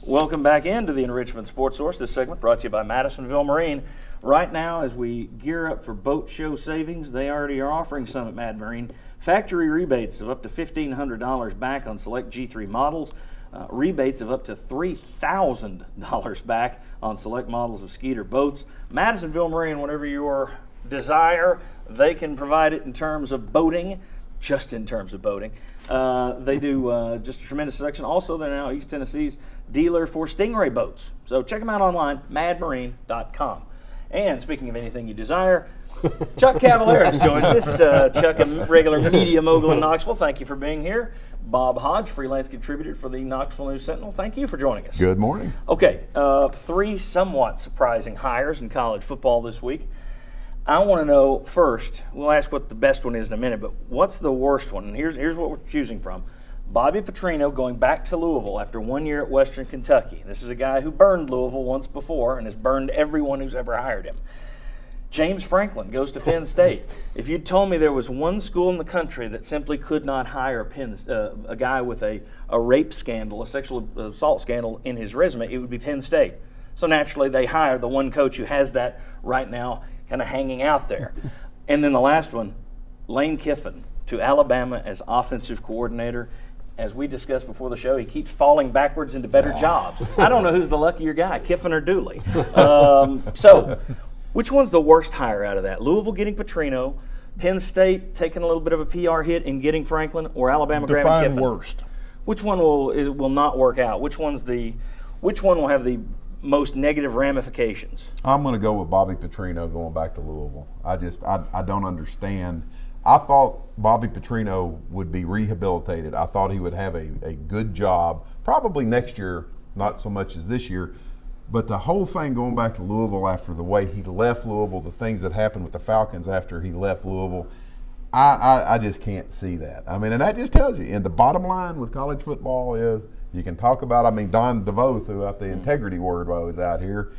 Welcome back into the Enrichment Sports Source. This segment brought to you by Madisonville Marine. Right now, as we gear up for boat show savings, they already are offering some at Mad Marine. Factory rebates of up to $1,500 back on select G3 models. Rebates of up to $3,000 back on select models of Skeeter boats. Madisonville Marine, whatever your desire, they can provide it in terms of boating, just in terms of boating. They do just a tremendous selection. Also, they're now East Tennessee's dealer for Stingray boats. So check them out online, madmarine.com. And speaking of anything you desire, Chuck Cavaleris joins us. Chuck, a regular media mogul in Knoxville. Thank you for being here. Bob Hodge, freelance contributor for the Knoxville News Sentinel. Thank you for joining us. Good morning. Okay, three somewhat surprising hires in college football this week. I want to know first, we'll ask what the best one is in a minute, but what's the worst one? And here's what we're choosing from. Bobby Petrino going back to Louisville after 1 year at Western Kentucky. This is a guy who burned Louisville once before and has burned everyone who's ever hired him. James Franklin goes to Penn State. If you'd told me there was one school in the country that simply could not hire a guy with a rape scandal, a sexual assault scandal in his resume, it would be Penn State. So naturally they hire the one coach who has that right now kind of hanging out there. And then the last one, Lane Kiffin to Alabama as offensive coordinator. As we discussed before the show, he keeps falling backwards into better jobs. I don't know who's the luckier guy, Kiffin or Dooley. So which one's the worst hire out of that? Louisville getting Petrino, Penn State taking a little bit of a PR hit and getting Franklin, or Alabama grabbing Kiffin? Worst. Which one will not work out? Which one will have the most negative ramifications? I'm going to go with Bobby Petrino going back to Louisville. I don't understand. I thought Bobby Petrino would be rehabilitated. I thought he would have a good job, probably next year, not so much as this year. But the whole thing going back to Louisville after the way he left Louisville, the things that happened with the Falcons after he left Louisville, I just can't see that. I mean, and that just tells you. And the bottom line with college football is you can talk about, Don DeVoe threw out the integrity word while he was out here.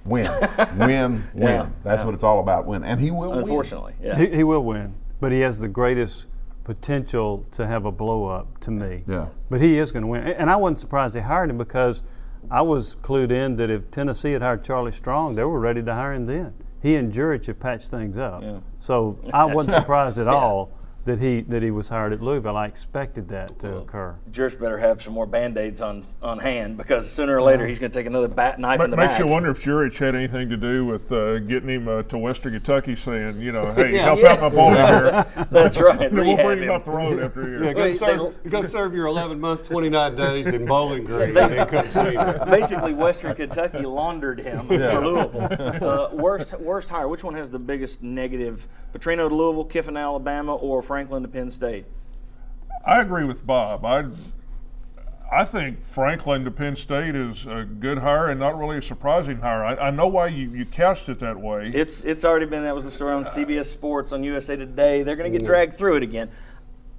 Win. Yeah. That's what it's all about, win. And he will Unfortunately, win. yeah. He will win, but he has the greatest potential to have a blow-up to me. Yeah. But he is going to win. And I wasn't surprised they hired him because I was clued in that if Tennessee had hired Charlie Strong, they were ready to hire him then. He and Jurich have patched things up. Yeah. So I wasn't surprised at all that he was hired at Louisville. I expected that to occur. Jurich better have some more Band-Aids on hand, because sooner or later he's going to take another knife in the back. Makes you wonder if Jurich had anything to do with getting him to Western Kentucky, saying, hey, help out my boy here. That's right. We'll bring him up the road after a year. Go serve your 11 months, 29 days in Bowling Green. Basically, Western Kentucky laundered him for Louisville. Worst hire. Which one has the biggest negative? Petrino to Louisville, Kiffin to Alabama, or Franklin to Penn State? I agree with Bob. I think Franklin to Penn State is a good hire and not really a surprising hire. I know why you cast it that way. It's already been, that was the story on CBS Sports, on USA Today. They're going to get dragged through it again.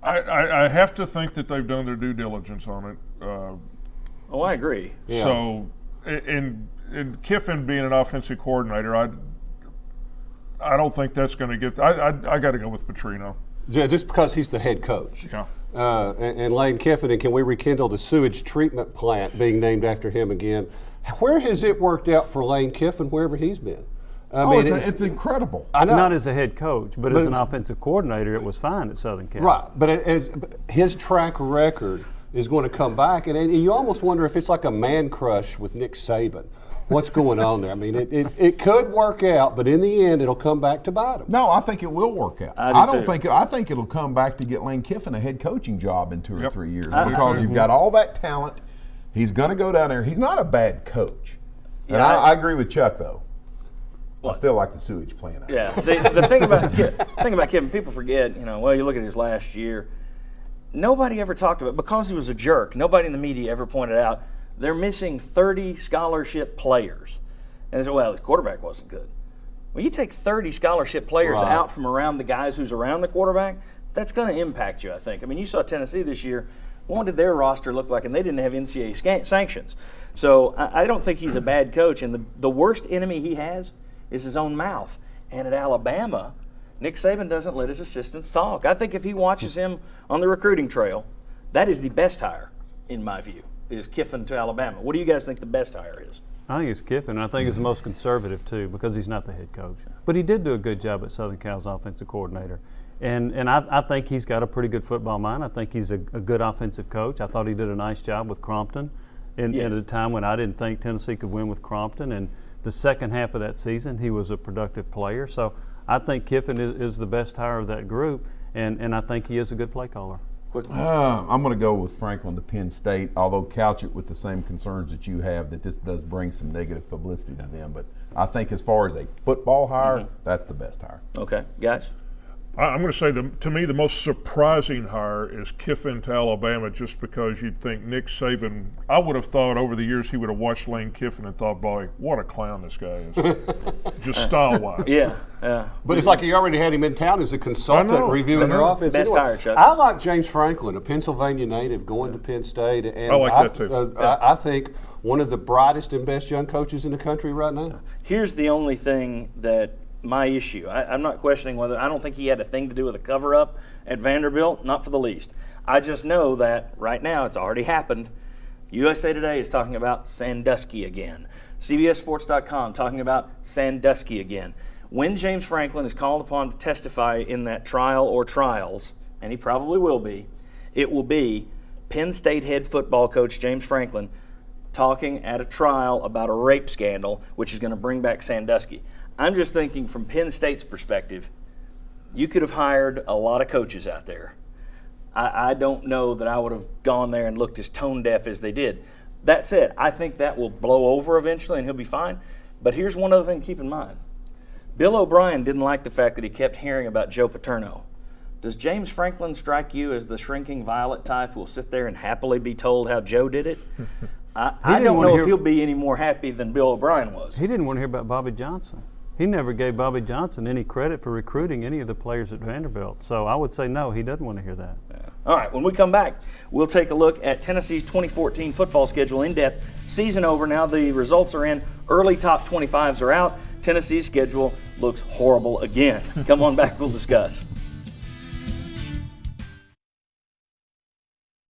I have to think that they've done their due diligence on it. I agree. Yeah. So, in Kiffin being an offensive coordinator, I don't think that's going to get. I got to go with Petrino. Yeah, just because he's the head coach. Yeah. And Lane Kiffin, and can we rekindle the sewage treatment plant being named after him again? Where has it worked out for Lane Kiffin wherever he's been? It's incredible. I know. Not as a head coach, but as an offensive coordinator, it was fine at Southern Cal. Right, but as his track record is going to come back, and you almost wonder if it's like a man crush with Nick Saban. What's going on there? I mean, it could work out, but in the end, it'll come back to bite him. No, I think it will work out. I think it'll come back to get Lane Kiffin a head coaching job in 2 or 3 years, because you've got all that talent. He's going to go down there. He's not a bad coach. And I agree with Chuck, though. I still like the sewage plant. Yeah, the thing about Kiffin, people forget. You look at his last year. Nobody ever talked about, because he was a jerk. Nobody in the media ever pointed out they're missing 30 scholarship players, and they said, "Well, his quarterback wasn't good." Well, you take 30 scholarship players out from around the guys who's around the quarterback, that's going to impact you, I think. I mean, you saw Tennessee this year. What did their roster look like? And they didn't have NCAA sanctions. So I don't think he's a bad coach. And the worst enemy he has is his own mouth. And at Alabama, Nick Saban doesn't let his assistants talk. I think if he watches him on the recruiting trail, that is the best hire, in my view. is Kiffin to Alabama. What do you guys think the best hire is? I think it's Kiffin, and I think it's the most conservative too, because he's not the head coach. But he did do a good job at Southern Cal's offensive coordinator. And I think he's got a pretty good football mind. I think he's a good offensive coach. I thought he did a nice job with Crompton at a time when I didn't think Tennessee could win with Crompton. And the second half of that season, he was a productive player. So I think Kiffin is the best hire of that group, and I think he is a good play caller. I'm going to go with Franklin to Penn State, although couch it with the same concerns that you have, that this does bring some negative publicity to them. But I think as far as a football hire, that's the best hire. Okay, guys? I'm going to say, to me, the most surprising hire is Kiffin to Alabama, just because you'd think Nick Saban, I would have thought over the years he would have watched Lane Kiffin and thought, boy, what a clown this guy is, just style-wise. Yeah. But it's like he already had him in town as a consultant reviewing their offense. Best hire, Chuck. I like James Franklin, a Pennsylvania native, going to Penn State. And I like that too. I think one of the brightest and best young coaches in the country right now. Here's the only thing that my issue. I'm not questioning whether, I don't think he had a thing to do with a cover-up at Vanderbilt, not for the least. I just know that right now it's already happened. USA Today is talking about Sandusky again. CBSSports.com talking about Sandusky again. When James Franklin is called upon to testify in that trial or trials, and he probably will be, it will be Penn State head football coach James Franklin talking at a trial about a rape scandal, which is going to bring back Sandusky. I'm just thinking from Penn State's perspective, you could have hired a lot of coaches out there. I don't know that I would have gone there and looked as tone deaf as they did. That said, I think that will blow over eventually and he'll be fine. But here's one other thing to keep in mind. Bill O'Brien didn't like the fact that he kept hearing about Joe Paterno. Does James Franklin strike you as the shrinking violet type who will sit there and happily be told how Joe did it? I don't know if he'll be any more happy than Bill O'Brien was. He didn't want to hear about Bobby Johnson. He never gave Bobby Johnson any credit for recruiting any of the players at Vanderbilt. So I would say no, he doesn't want to hear that. Yeah. All right, when we come back, we'll take a look at Tennessee's 2014 football schedule in depth. Season over now, the results are in. Early top 25s are out. Tennessee's schedule looks horrible again. Come on back, we'll discuss.